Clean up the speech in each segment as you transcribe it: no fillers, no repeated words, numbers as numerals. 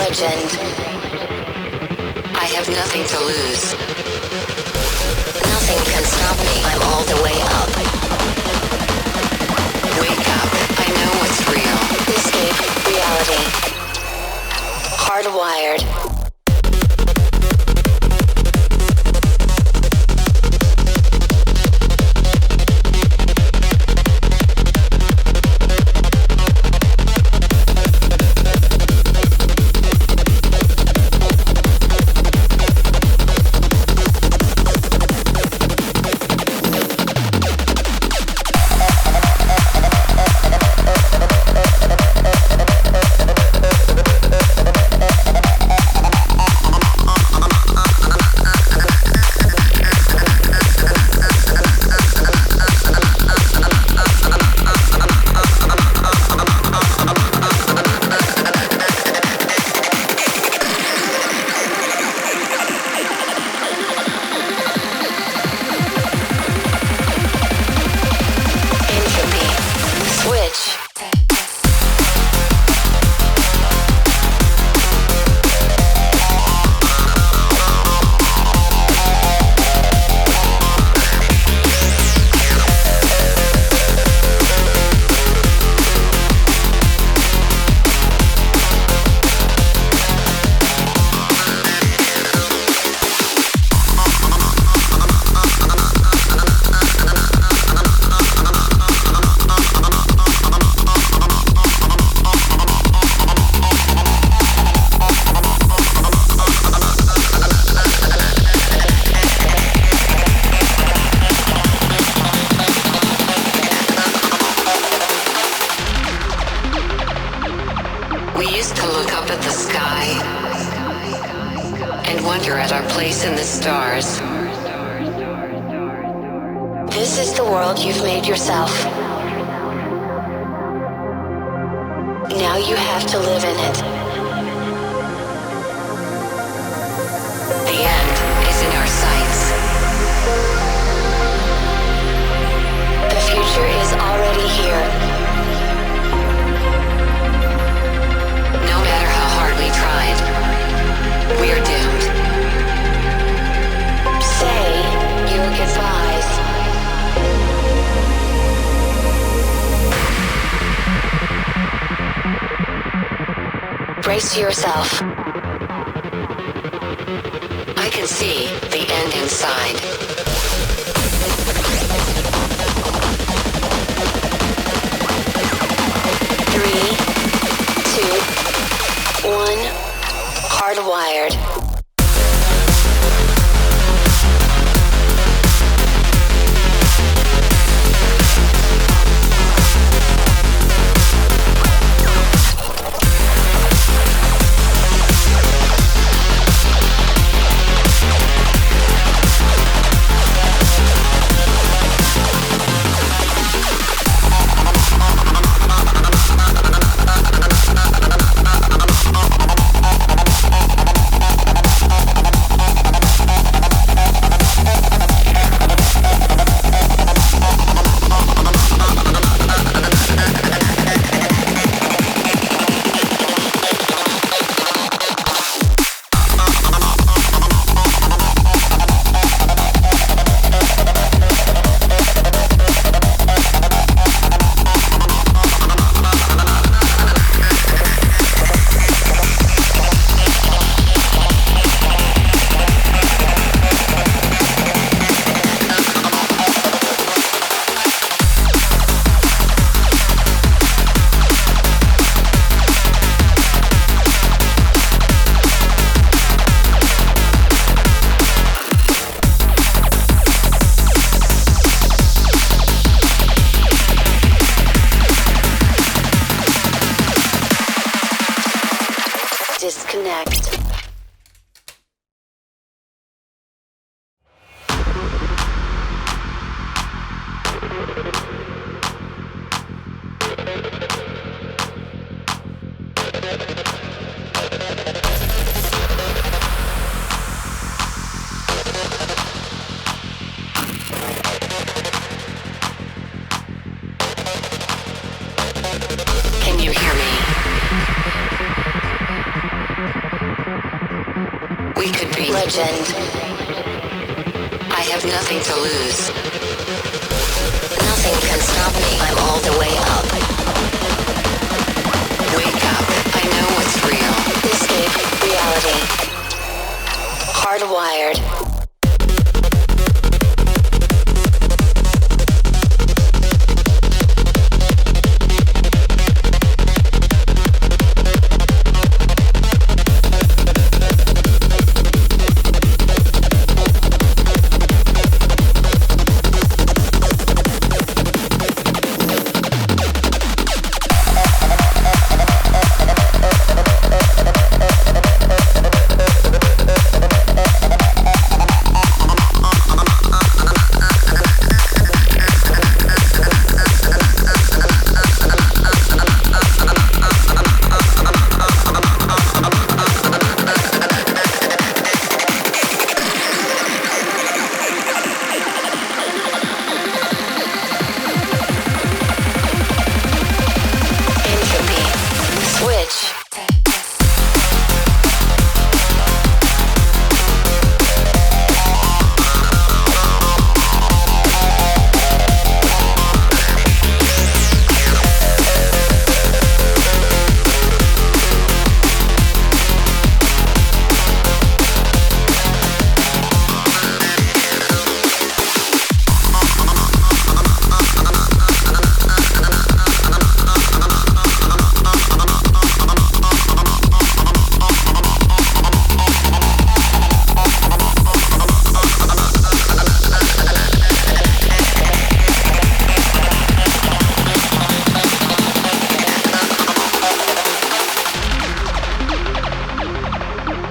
legend. I have nothing to lose. Nothing can stop me. I'm all the way up. Wake up. I know what's real. Escape reality. Hardwired. This is the world you've made yourself. Now you have to live in it. The end is in our sights. The future is already here. No matter how hard we tried, we are doomed. Say your goodbyes. Brace yourself. I can see the end inside. 3, 2, 1. Hardwired. legend. I have nothing to lose. Nothing can stop me. I'm all the way up. Wake up. I know what's real. Escape reality. Hardwired.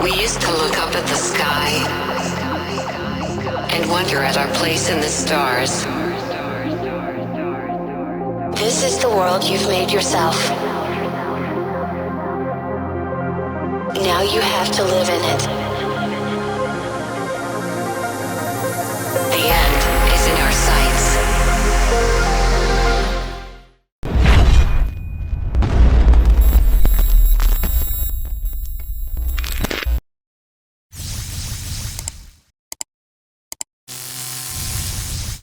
We used to look up at the sky and wonder at our place in the stars. This is the world you've made yourself. Now you have to live in it.